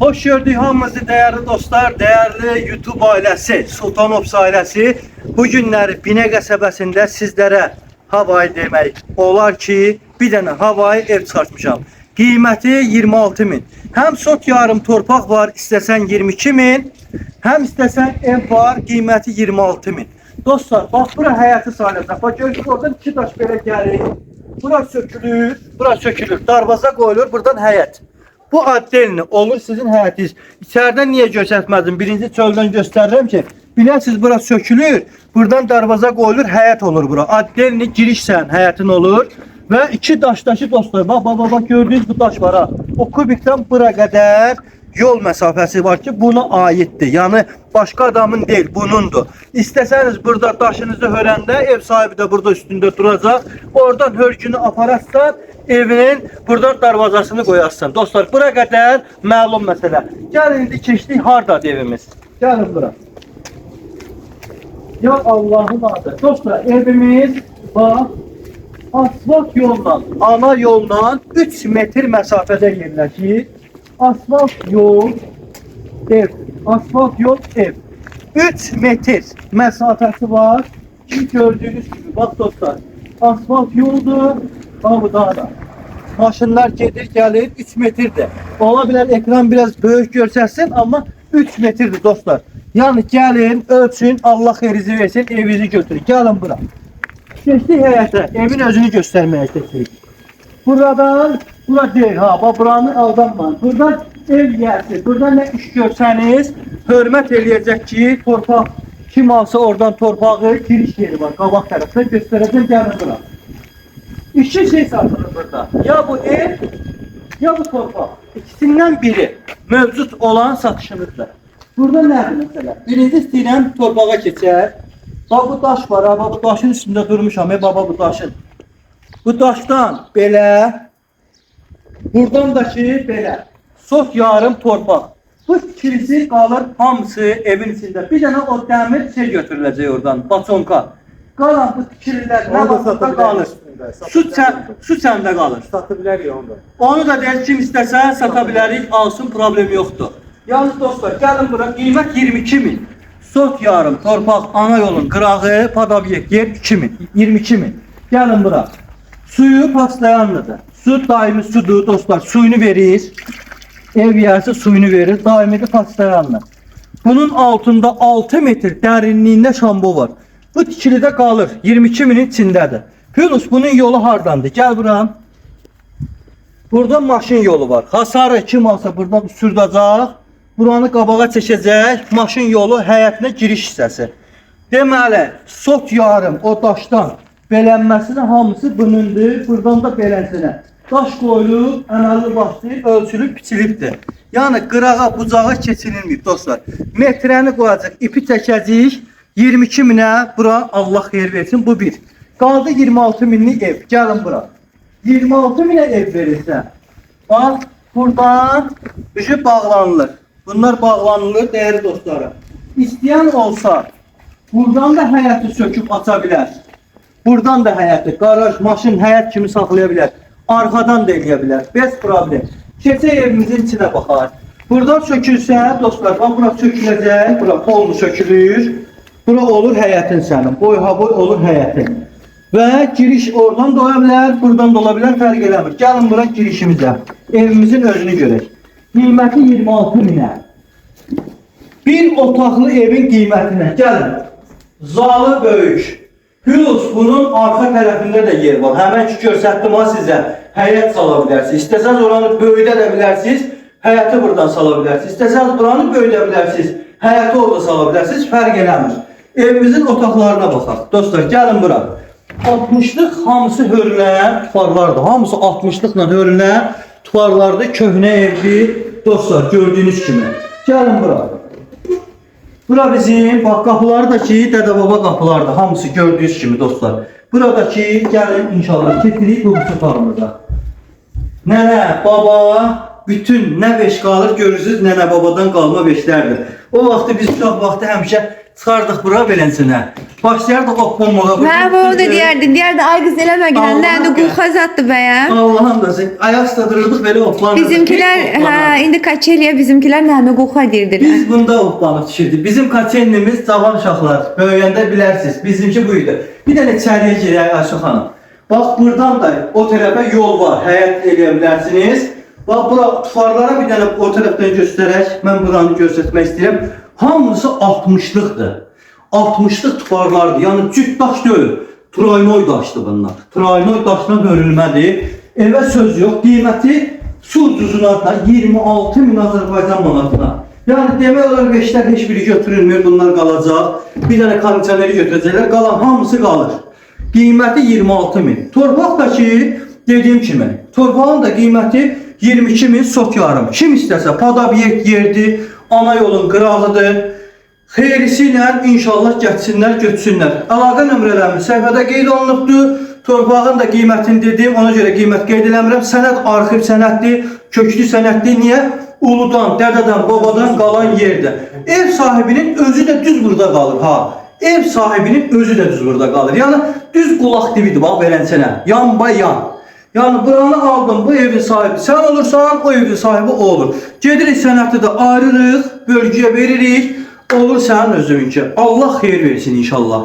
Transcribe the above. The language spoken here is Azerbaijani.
Hoş gördük hamınızı değerli dostlar, değerli YouTube ailesi, Sultanovs ailesi. Bu günləri Binə qəsəbəsində sizlərə havayı demək olar ki, bir dənə havayı ev çıxartmışam. Qiyməti 26.000. Hem sot yarım torpaq var, istəsən 22.000. Hem istəsən ev var, qiyməti 26.000. Dostlar, bax bura həyəti sayılacaq. Bax görürsünüz, oradan iki daş belə gəlir. Bura sökülür, bura sökülür. Darvaza qoyulur, buradan həyət. Bu addelini olur sizin həyətiniz. İçeriden niye göstərmədim? Birinci çöldən göstərirəm ki, bilirsiniz bura sökülür, buradan darvaza qoyulur, həyət olur bura. Addelini girişsən, həyətin olur. Ve iki daşdaşı dostlar, bak gördüğünüz bu daş var ha. O kubikten bura kadar yol mesafesi var ki buna aittir. Yani başka adamın değil, bunundur. İsteseniz burada daşınızı hörəndə ev sahibi de burada üstünde duracak. Oradan hörgünü apararsan evinin buradan darvazasını koyarsan. Dostlar bura kadar məlum məsələ. Gəlin indi keçdik hardadır evimiz. Gəlin bura. Ya Allah'ın adı. Dostlar evimiz bak. Asfalt yoldan, ana yoldan 3 metr mesafede yerləşir. Asfalt yol, ev. Asfalt yol, ev. 3 metr mesafesi var. Şimdi gördüğünüz gibi bak dostlar. Asfalt yoldur. Bu da. Maşınlar gelir gelir 3 metrdir. Olabilir ekran biraz büyük görsəsin ama 3 metrdir dostlar. Yani gelin ölçün, Allah xeyrizi versin, evinizi götürün. Gelin bura. Geçtik həyətə, evin özünü göstərməyə keçirik. Buradan, bura deyil ha, bax buranı aldanmayın. Buradan ev yersiz, buradan ne iş görsəniz, hörmət eləyəcək ki, torpaq, kim alsa oradan torpağı, giriş yeri var, qabaq tərəfdən göstərəcək, gəlin bura. İki şey satılır burada, ya bu ev, ya bu torpaq. İkisindən biri mövcud olan satışınızdır. Burada nədir məsələ? Birinci istəyirəm torpağa keçər. Bak bu daş var ha, bu daşın üstünde durmuşam baba bu daşın. Bu daşdan belə, buradan da ki belə. Sot yarım torpaq. Bu kilisi qalır hamısı evin içində. Bir dənə o dəmir şey götürüləcək oradan, batonka. Qalan bu tikililər nə vaxtda qalır? Su səndə qalır. Satı bilərik onu da. Onu da deyək kim istəsə sata bilərik, alsın, problem yoxdur. Yalnız dostlar, gəlin bura, qiymət 22.000. Sot yarım, torpaq, ana yolun qırağı, padavyek yer 2.000, 22.000. Gəlin bura. Suyu paslayanlıdır. Su daimi sudur dostlar, suyunu verir. Ev yersi suyunu verir, daimi de paslayanlı. Bunun altında 6 metr dərinliyində şambo var. Bu tikilidə qalır, 22.000'in içindədir. Yunus bunun yolu hardandır? Gəl bura. Burada maşın yolu var. Hasarı kim alsa buradan sürdəcək. Buranı qabağa çəkəcək, maşın yolu həyətinə giriş hissəsi. Deməli, sot yarım o daşdan belənməsinin hamısı bunundur, buradan da belənsinə. Daş qoyulub, əməli başlayıb, ölçülüb, biçilibdir. Yəni, qırağa, bucağa keçirilməyib dostlar. Metrəni qoyacaq, ipi çəkəcək, 22.000'ə bura Allah xeyir versin, bu bir. Qaldı 26.000'lik ev, gəlin bura. 26.000'ə ev verirsə, bax, buradan düşüb bağlanılır. Bunlar bağlanılır değerli dostlarım. İsteyen olsa buradan da həyəti söküb aça bilər. Buradan da həyəti, garaj, maşın, həyət kimi saxlaya bilər. Arxadan da eləyə bilər. Bez problem. Keçək evimizin içine baxar. Buradan sökülsə dostlar, bax bura söküləcək. Bura polnu sökülür. Bura olur həyətin sənin. Boy ha boy olur həyətin. Və giriş oradan da ola bilər, buradan da ola bilər, fərq eləmir. Gəlin bura girişimizə. Evimizin özünü görək. Qiyməti 26.000'ə. Bir otaqlı evin qiymətinə gəlin. Zalı böyük. Plus bunun arxa tərəfində də yer var. Həmən ki göstərdim ha sizə. Həyət sala bilərsiniz. İstəsəniz oranı böyüdə də bilərsiniz. Həyəti buradan sala bilərsiniz. İstəsəniz buranı böyüdə bilərsiniz. Həyəti orada sala bilərsiniz. Fərq eləmir. Evimizin otaqlarına baxaq. Dostlar gəlin bura. 60'lıq hamısı hörülən tufarlardır. Hamısı 60'lıqla hörülən tufarlarda köhnə evli dostlar gördüğünüz kimi. Gəlin bura. Bura bizim bak qapıları da ki dədə baba qapılardır. Hamısı gördüğünüz kimi dostlar. Buradaki gəlin inşallah keçirik bu tufarımıza. Nənə, baba, bütün nə beş qalır görürsünüz nənə babadan qalma beşlərdir. O vaxtı biz uşaq vaxtı həmişə çıxardıq bura belənsinə. Başlayardıq oxunmağa. Mən bu da deyərdi, ay qız eləmə gələn, nəndə qulxaz atdı bəyəm. Allah'ım da sen ayak stadırırdık böyle oplanırdık. Bizimkilər, indi kaçeliyə bizimkilər nəndə qulxa deyirdilər. Biz bunda oplanıb düşürdük. Bizim kaçenlimiz cavan uşaqlar. Böyüyəndə bilərsiniz. Bizimki buydu. Bir dənə içəriyə girək Ayşə xanım. Bax buradan da o tərəfə yol var. Həyat eləyə bilərsiniz. Bax bura tufarlara bir dənə o tərəfdən göstərək. Mən buranı göstərmək istəyirəm. Hamısı 60'lıqdır. 60'lıq tufarlardır. Yəni cüt daş deyil. Traynoy daşdır bunlar. Traynoy daşına bölünmədir. Evə söz yox. Qiyməti su ucuzuna da 26.000 Azərbaycan manatına. Yəni demək olar veşlər heç biri götürülmür. Bunlar qalacaq. Bir dənə kondisioneri götürəcəklər. Qalan hamısı qalır. Qiyməti 26.000. Torpaq da ki, dediyim kimi, torpağın da qiyməti 22.000 sot yarım. Kim istəsə, padabyekt yerdir, ana yolun qırağıdır. Xeyrisi ilə inşallah getsinlər, götürsünlər. Əlaqə nömrələrimiz səhifədə qeyd olunubdur. Torpağın da qiymətini dedim, ona görə qiymət qeyd eləmirəm. Sənəd arxiv sənəddir, köklü sənəddir. Niyə? Uludan, dədədən, babadan qalan yerdir. Ev sahibinin özü də düz burada qalır. Ha. Ev sahibinin özü də düz burada qalır. Yəni düz qulaq dibidir bax verənsənə. Yan bay yan. Yəni buranı aldım, bu evin sahibi sən olursan, o evin sahibi o olur. Gedirik sənədi də ayırırıq, bölgəyə veririk. Olur sənin özünki. Allah xeyir versin inşallah.